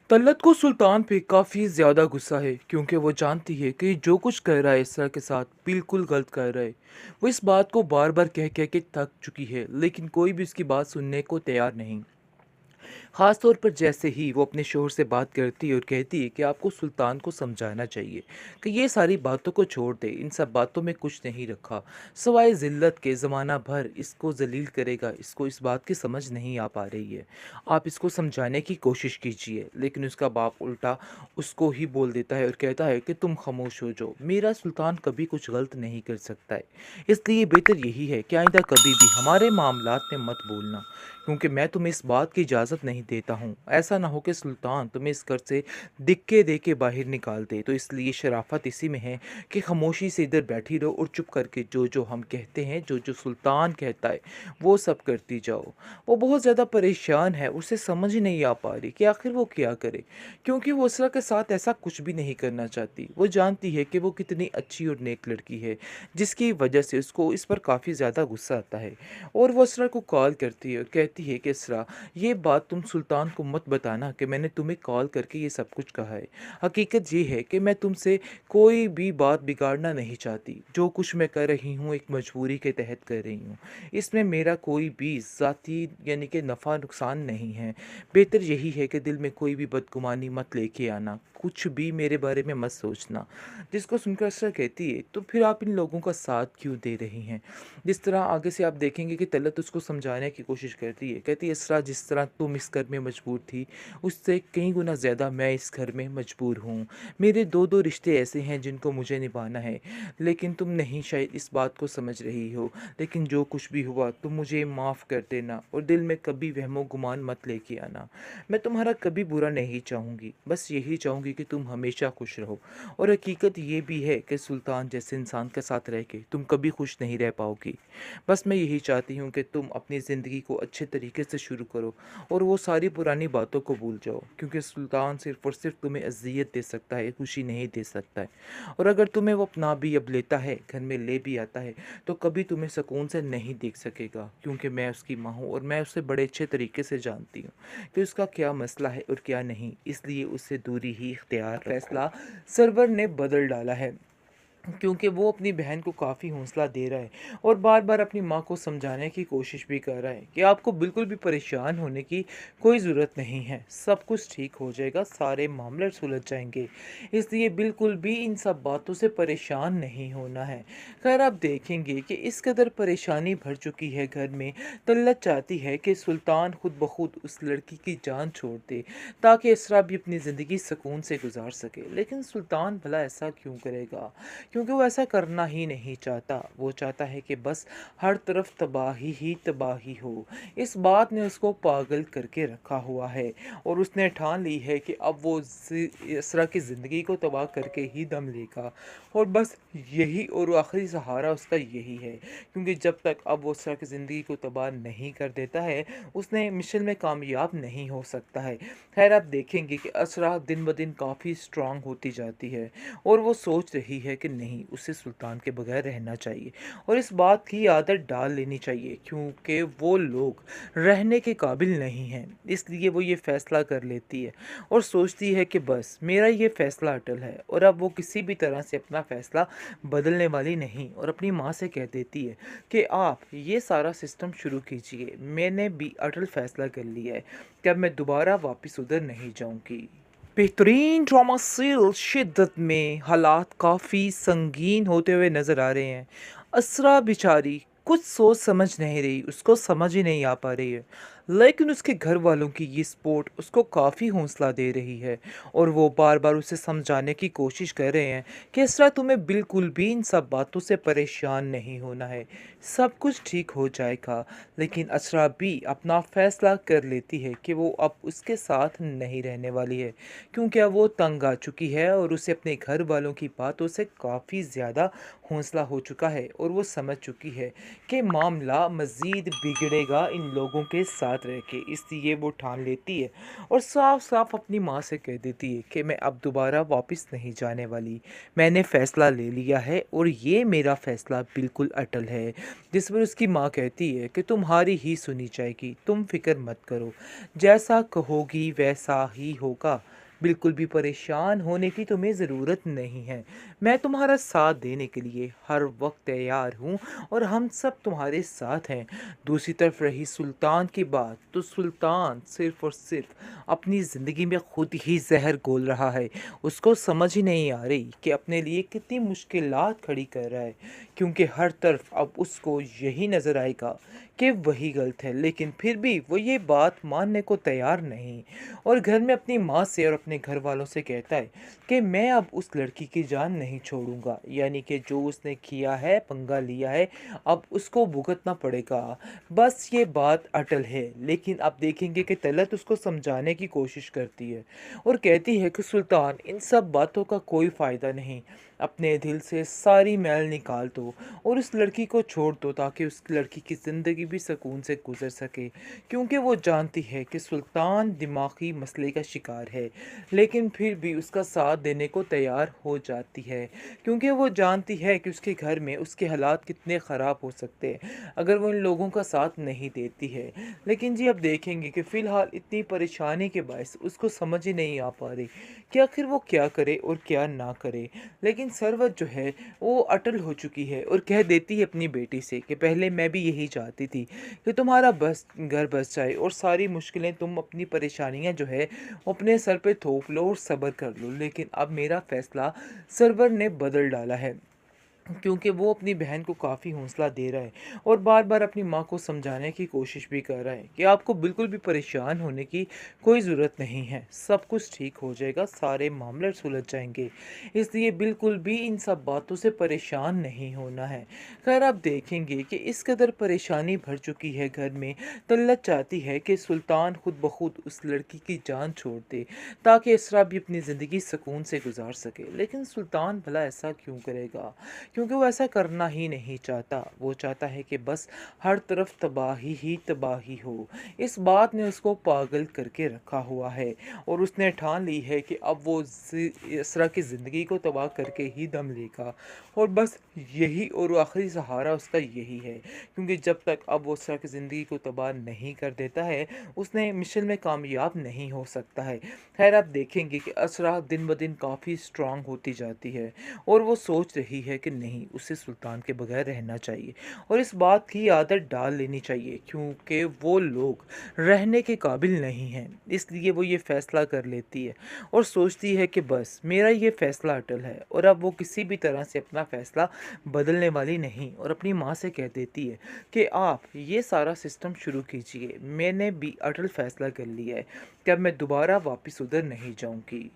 तलत को सुल्तान पे काफ़ी ज़्यादा गुस्सा है क्योंकि वो जानती है कि जो कुछ कर रहा है इसरा के साथ बिल्कुल गलत कर रहा है। वो इस बात को बार बार कह कह के थक चुकी है लेकिन कोई भी उसकी बात सुनने को तैयार नहीं। ख़ास तौर पर जैसे ही वो अपने शोहर से बात करती है और कहती है कि आपको सुल्तान को समझाना चाहिए कि ये सारी बातों को छोड़ दे, इन सब बातों में कुछ नहीं रखा सवाए ज़िल्लत के। ज़माना भर इसको जलील करेगा, इसको इस बात की समझ नहीं आ पा रही है। आप इसको समझाने की कोशिश कीजिए, लेकिन उसका बाप उल्टा उसको ही बोल देता है और कहता है कि तुम खामोश हो जाओ, मेरा सुल्तान कभी कुछ गलत नहीं कर सकता है। इसलिए बेहतर यही है कि आइंदा कभी भी हमारे मामलात में मत बोलना, क्योंकि मैं तुम्हें इस बात की इजाज़त नहीं देता हूँ। ऐसा ना हो कि सुल्तान तुम्हें इस घर से दिक्के दे के बाहर निकाल दे। तो इसलिए शराफत इसी में है कि खामोशी से इधर बैठी रहो और चुप करके जो जो हम कहते हैं, जो जो सुल्तान कहता है, वो सब करती जाओ। वो बहुत ज़्यादा परेशान है, उसे समझ ही नहीं आ पा रही कि आखिर वो क्या करे, क्योंकि वो उसरा के साथ ऐसा कुछ भी नहीं करना चाहती। वो जानती है कि वो कितनी अच्छी और नेक लड़की है, जिसकी वजह से उसको इस पर काफ़ी ज़्यादा गुस्सा आता है। और वो इसरा को कॉल करती है और कहती है कि इसरा, ये बात तुम सुल्तान को मत बताना कि मैंने तुम्हें कॉल करके ये सब कुछ कहा है। हकीकत ये है कि मैं तुमसे कोई भी बात बिगाड़ना नहीं चाहती। जो कुछ मैं कर रही हूँ एक मजबूरी के तहत कर रही हूँ। इसमें मेरा कोई भी ज़ाती यानी कि नफ़ा नुकसान नहीं है। बेहतर यही है कि दिल में कोई भी बदगुमानी मत लेके आना, कुछ भी मेरे बारे में मत सोचना। जिसको सुनकर असरा कहती है, तो फिर आप इन लोगों का साथ क्यों दे रही हैं? जिस तरह आगे से आप देखेंगे कि तलत उसको समझाने की कोशिश करती है, कहती है इसरा, जिस तरह तुम इस घर में मजबूर थी, उससे कई गुना ज़्यादा मैं इस घर में मजबूर हूँ। मेरे दो दो रिश्ते ऐसे हैं जिनको मुझे निभाना है, लेकिन तुम नहीं शायद इस बात को समझ रही हो। लेकिन जो कुछ भी हुआ तुम मुझे माफ़ कर देना और दिल में कभी वहमो गुमान मत लेके आना। मैं तुम्हारा कभी बुरा नहीं चाहूँगी, बस यही चाहूँगी कि तुम हमेशा खुश रहो। और हकीकत ये भी है कि सुल्तान जैसे इंसान के साथ रह के तुम कभी खुश नहीं रह पाओगी। बस मैं यही चाहती हूँ कि तुम अपनी ज़िंदगी को अच्छे तरीके से शुरू करो और वो सारी पुरानी बातों को भूल जाओ, क्योंकि सुल्तान सिर्फ़ और सिर्फ तुम्हें अज़ियत दे सकता है, खुशी नहीं दे सकता है। और अगर तुम्हें वो अपना भी अब लेता है, घर में ले भी आता है, तो कभी तुम्हें सुकून से नहीं देख सकेगा, क्योंकि मैं उसकी माँ हूँ और मैं उसे बड़े अच्छे तरीके से जानती हूँ कि उसका क्या मसला है और क्या नहीं। इसलिए उससे दूरी ही इख्तियार फैसला सरवर ने बदल डाला है, क्योंकि वो अपनी बहन को काफ़ी हौसला दे रहा है और बार बार अपनी माँ को समझाने की कोशिश भी कर रहा है कि आपको बिल्कुल भी परेशान होने की कोई ज़रूरत नहीं है, सब कुछ ठीक हो जाएगा, सारे मामले सुलझ जाएंगे। इसलिए बिल्कुल भी इन सब बातों से परेशान नहीं होना है। खैर आप देखेंगे कि इस कदर परेशानी भर चुकी है घर में, तल्लत चाहती है कि सुल्तान खुद ब खुद उस लड़की की जान छोड़ दे, ताकि इसरा भी अपनी ज़िंदगी सुकून से गुजार सके। लेकिन सुल्तान भला ऐसा क्यों करेगा? क्योंकि वो ऐसा करना ही नहीं चाहता। वो चाहता है कि बस हर तरफ तबाही ही तबाही हो। इस बात ने उसको पागल करके रखा हुआ है और उसने ठान ली है कि अब वो इसरा की ज़िंदगी को तबाह करके ही दम लेगा। और बस यही और आखिरी सहारा उसका यही है, क्योंकि जब तक अब वो इसरा की ज़िंदगी को तबाह नहीं कर देता है, उसने मिशन में कामयाब नहीं हो सकता है। खैर आप देखेंगे कि असरा दिन ब दिन काफ़ी स्ट्रांग होती जाती है और वो सोच रही है कि नहीं, उसे सुल्तान के बगैर रहना चाहिए और इस बात की आदत डाल लेनी चाहिए, क्योंकि वो लोग रहने के काबिल नहीं हैं। इसलिए वो ये फ़ैसला कर लेती है और सोचती है कि बस मेरा ये फ़ैसला अटल है और अब वो किसी भी तरह से अपना फ़ैसला बदलने वाली नहीं। और अपनी माँ से कह देती है कि आप ये सारा सिस्टम शुरू कीजिए, मैंने भी अटल फ़ैसला कर लिया है कि अब मैं दोबारा वापस उधर नहीं जाऊँगी। बेहतरीन ड्रामा सीरियल शिद्दत में हालात काफ़ी संगीन होते हुए नज़र आ रहे हैं। असरा बेचारी कुछ सोच समझ नहीं रही, उसको समझ ही नहीं आ पा रही है, लेकिन उसके घर वालों की ये सपोर्ट उसको काफ़ी हौसला दे रही है और वो बार बार उसे समझाने की कोशिश कर रहे हैं कि असरा, तुम्हें बिल्कुल भी इन सब बातों से परेशान नहीं होना है, सब कुछ ठीक हो जाएगा। लेकिन असरा भी अपना फ़ैसला कर लेती है कि वो अब उसके साथ नहीं रहने वाली है, क्योंकि अब वो तंग आ चुकी है और उसे अपने घर वालों की बातों से काफ़ी ज़्यादा हौसला हो चुका है और वो समझ चुकी है कि मामला मज़ीद बिगड़ेगा इन लोगों के साथ याद रखे, इसलिए वो ठान लेती है और साफ साफ अपनी माँ से कह देती है कि मैं अब दोबारा वापस नहीं जाने वाली। मैंने फ़ैसला ले लिया है और ये मेरा फ़ैसला बिल्कुल अटल है। जिस पर उसकी माँ कहती है कि तुम्हारी ही सुनी जाएगी, तुम फ़िक्र मत करो, जैसा कहोगी वैसा ही होगा। बिल्कुल भी परेशान होने की तुम्हें ज़रूरत नहीं है। मैं तुम्हारा साथ देने के लिए हर वक्त तैयार हूँ और हम सब तुम्हारे साथ हैं। दूसरी तरफ रही सुल्तान की बात, तो सुल्तान सिर्फ़ और सिर्फ़ अपनी ज़िंदगी में खुद ही ज़हर घोल रहा है। उसको समझ ही नहीं आ रही कि अपने लिए कितनी मुश्किलात खड़ी कर रहा है, क्योंकि हर तरफ अब उसको यही नज़र आएगा कि वही गलत है, लेकिन फिर भी वो ये बात मानने को तैयार नहीं और घर में अपनी माँ से और अपने घर वालों से कहता है कि मैं अब उस लड़की की जान नहीं छोड़ूंगा, यानी कि जो उसने किया है, पंगा लिया है, अब उसको भुगतना पड़ेगा। बस ये बात अटल है। लेकिन अब देखेंगे कि तलत उसको समझाने की कोशिश करती है और कहती है कि सुल्तान, इन सब बातों का कोई फ़ायदा नहीं, अपने दिल से सारी मैल निकाल दो और उस लड़की को छोड़ दो ताकि उस लड़की की ज़िंदगी भी सुकून से गुजर सके, क्योंकि वो जानती है कि सुल्तान दिमागी मसले का शिकार है, लेकिन फिर भी उसका साथ देने को तैयार हो जाती है, क्योंकि वो जानती है कि उसके घर में उसके हालात कितने ख़राब हो सकते हैं अगर वो इन लोगों का साथ नहीं देती है। लेकिन जी अब देखेंगे कि फ़िलहाल इतनी परेशानी के बायस उसको समझ ही नहीं आ पा रही कि आखिर वो क्या करे और क्या ना करे। लेकिन सरवत जो है वो अटल हो चुकी है और कह देती है अपनी बेटी से कि पहले मैं भी यही चाहती थी कि तुम्हारा बस घर बस जाए और सारी मुश्किलें, तुम अपनी परेशानियां जो है वो अपने सर पे थोप लो और सब्र कर लो, लेकिन अब मेरा फ़ैसला सरवर ने बदल डाला है, क्योंकि वो अपनी बहन को काफ़ी हौसला दे रहा है और बार बार अपनी माँ को समझाने की कोशिश भी कर रहा है कि आपको बिल्कुल भी परेशान होने की कोई ज़रूरत नहीं है, सब कुछ ठीक हो जाएगा, सारे मामले सुलझ जाएंगे, इसलिए बिल्कुल भी इन सब बातों से परेशान नहीं होना है। खैर आप देखेंगे कि इस कदर परेशानी भर चुकी है घर में, तल्लत चाहती है कि सुल्तान खुद ब खुद उस लड़की की जान छोड़ दे ताकि इसरा भी अपनी ज़िंदगी सुकून से गुजार सके। लेकिन सुल्तान भला ऐसा क्यों करेगा, क्योंकि वो ऐसा करना ही नहीं चाहता। वो चाहता है कि बस हर तरफ तबाही ही तबाही हो। इस बात ने उसको पागल करके रखा हुआ है और उसने ठान ली है कि अब वो इसरा की ज़िंदगी को तबाह करके ही दम लेगा और बस यही और आखिरी सहारा उसका यही है, क्योंकि जब तक अब वो इसरा की ज़िंदगी को तबाह नहीं कर देता है उसने मिशन में कामयाब नहीं हो सकता है। खैर आप देखेंगे कि असरा दिन ब दिन काफ़ी स्ट्रांग होती जाती है और वो सोच रही है कि नहीं, उसे सुल्तान के बगैर रहना चाहिए और इस बात की आदत डाल लेनी चाहिए, क्योंकि वो लोग रहने के काबिल नहीं हैं। इसलिए वो ये फ़ैसला कर लेती है और सोचती है कि बस मेरा ये फ़ैसला अटल है और अब वो किसी भी तरह से अपना फ़ैसला बदलने वाली नहीं, और अपनी माँ से कह देती है कि आप ये सारा सिस्टम शुरू कीजिए, मैंने भी अटल फ़ैसला कर लिया है कि अब मैं दोबारा वापस उधर नहीं जाऊँगी।